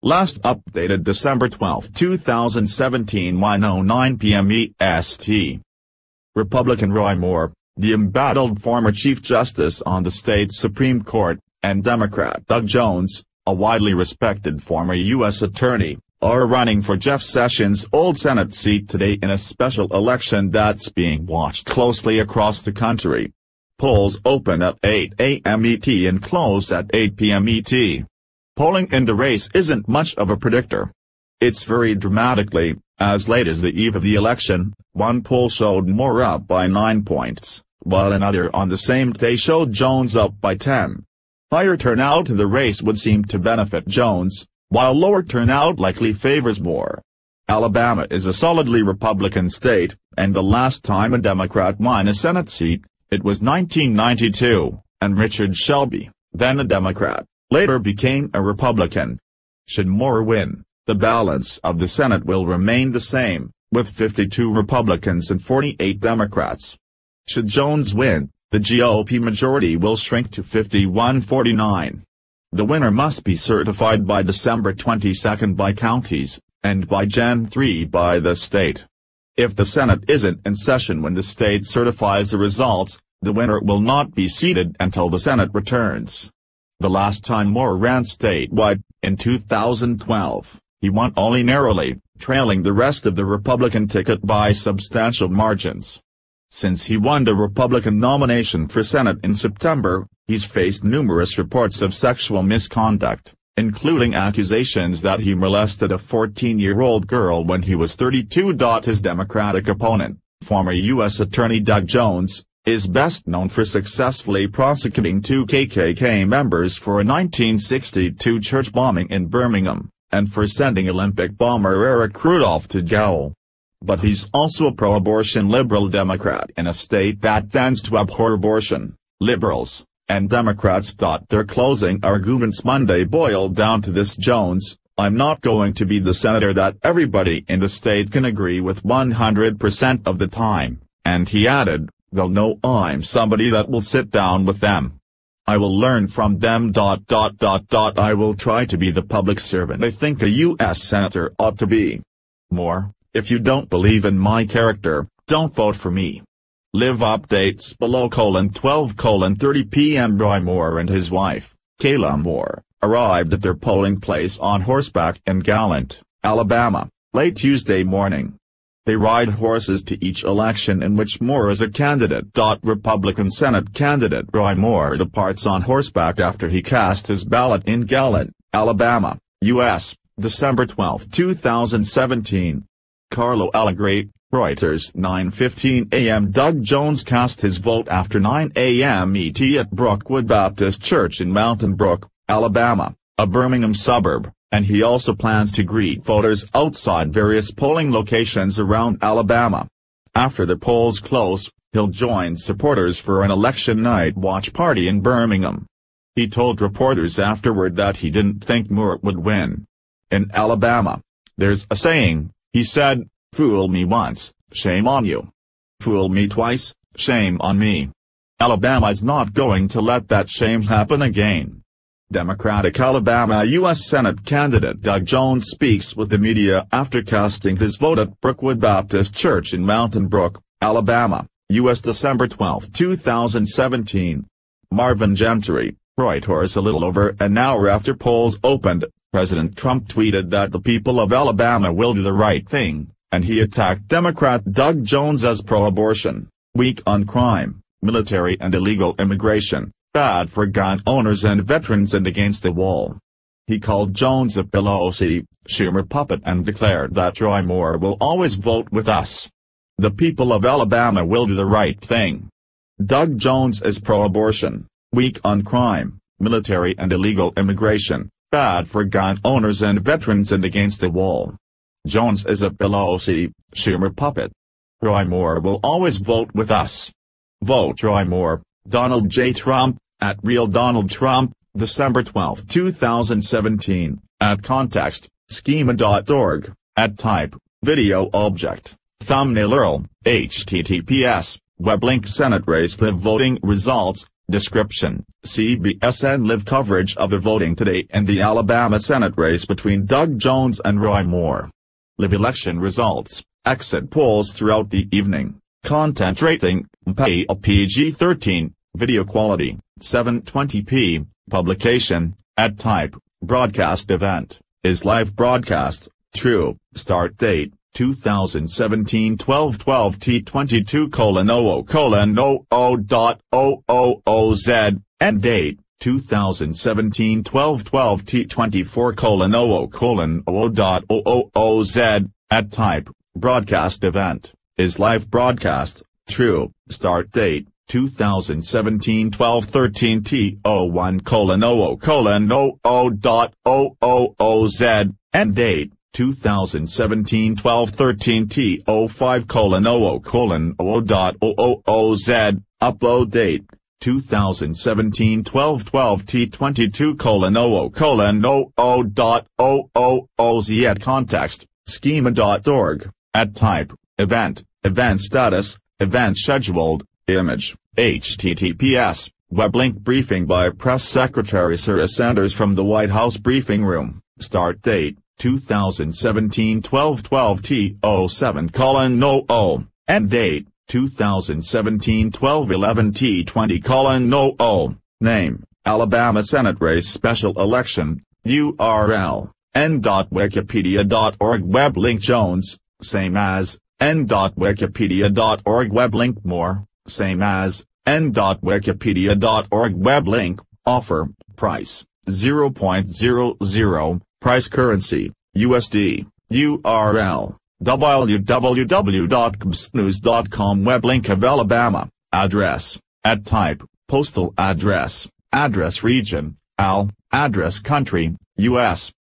Last updated December 12, 2017 09 p.m. EST. Republican Roy Moore, the embattled former Chief Justice on the state's Supreme Court, and Democrat Doug Jones, a widely respected former U.S. attorney, are running for Jeff Sessions' old Senate seat today in a special election that's being watched closely across the country. Polls open at 8 a.m. ET and close at 8 p.m. ET. Polling in the race isn't much of a predictor. It's varied dramatically. As late as the eve of the election, one poll showed Moore up by 9 points, while another on the same day showed Jones up by 10. Higher turnout in the race would seem to benefit Jones, while lower turnout likely favors Moore. Alabama is a solidly Republican state, and the last time a Democrat won a Senate seat, it was 1992, and Richard Shelby, then a Democrat, later became a Republican. Should Moore win, the balance of the Senate will remain the same, with 52 Republicans and 48 Democrats. Should Jones win, the GOP majority will shrink to 51-49. The winner must be certified by December 22 by counties, and by Jan 3 by the state. If the Senate isn't in session when the state certifies the results, the winner will not be seated until the Senate returns. The last time Moore ran statewide, in 2012, he won only narrowly, trailing the rest of the Republican ticket by substantial margins. Since he won the Republican nomination for Senate in September, he's faced numerous reports of sexual misconduct, including accusations that he molested a 14-year-old girl when he was 32. His Democratic opponent, former U.S. Attorney Doug Jones, is best known for successfully prosecuting 2 KKK members for a 1962 church bombing in Birmingham, and for sending Olympic bomber Eric Rudolph to jail. But he's also a pro-abortion liberal Democrat in a state that tends to abhor abortion. Liberals and Democrats thought their closing arguments Monday boiled down to this: Jones, I'm not going to be the senator that everybody in the state can agree with 100% of the time, and he added, they'll know I'm somebody that will sit down with them. I will learn from them. I will try to be the public servant I think a U.S. senator ought to be. Moore, if you don't believe in my character, don't vote for me. Live updates below. 12:30 p.m. Roy Moore and his wife, Kayla Moore, arrived at their polling place on horseback in Gallant, Alabama, late Tuesday morning. They ride horses to each election in which Moore is a candidate. Republican Senate candidate Roy Moore departs on horseback after he cast his ballot in Gallant, Alabama, U.S., December 12, 2017. Carlo Allegri, Reuters. 9:15 a.m. Doug Jones cast his vote after 9 a.m. ET at Brookwood Baptist Church in Mountain Brook, Alabama, a Birmingham suburb, and he also plans to greet voters outside various polling locations around Alabama. After the polls close, he'll join supporters for an election night watch party in Birmingham. He told reporters afterward that he didn't think Moore would win. In Alabama, there's a saying, he said, fool me once, shame on you. Fool me twice, shame on me. Alabama's not going to let that shame happen again. Democratic Alabama U.S. Senate candidate Doug Jones speaks with the media after casting his vote at Brookwood Baptist Church in Mountain Brook, Alabama, U.S. December 12, 2017. Marvin Gentry, Reuters. A little over an hour after polls opened, President Trump tweeted that the people of Alabama will do the right thing, and he attacked Democrat Doug Jones as pro-abortion, weak on crime, military and illegal immigration, bad for gun owners and veterans, and against the wall. He called Jones a Pelosi, Schumer puppet and declared that Roy Moore will always vote with us. The people of Alabama will do the right thing. Doug Jones is pro-abortion, weak on crime, military and illegal immigration, bad for gun owners and veterans, and against the wall. Jones is a Pelosi, Schumer puppet. Roy Moore will always vote with us. Vote Roy Moore. Donald J. Trump, at Real Donald Trump, December 12, 2017, at Context, Schema.org, at Type, Video Object, Thumbnail URL, https, web link Senate race live voting results, Description: CBS live coverage of the voting today in the Alabama Senate race between Doug Jones and Roy Moore. Live election results, exit polls throughout the evening, content rating, PG-13, video quality, 720p, publication, at type, broadcast event, is live broadcast, through, start date, 2017 12/12 T22:00:00.000Z, end date, 2017 12/12 T24:00:00.000Z, at type, broadcast event, is live broadcast, through, start date, 2017 12/13 T01:00:00.000Z, end date, 2017 12/13 T05:00:00.000Z, upload date, 2017 12/12 T22:00:00.000Z, at context, schema.org, at type, event status, event scheduled, image, https, web link briefing by Press Secretary Sarah Sanders from the White House briefing room, start date, 2017 12/12 T07:00, end date, 2017 12/11 T20:00, name, Alabama Senate race special election, URL, n.wikipedia.org, web link Jones, same as, n.wikipedia.org, web link Moore, same as, n.wikipedia.org, web link, offer, price, 0.00, price currency, USD, URL, www.gbsnews.com, web link of Alabama, address, at type, postal address, address region, AL, address country, US.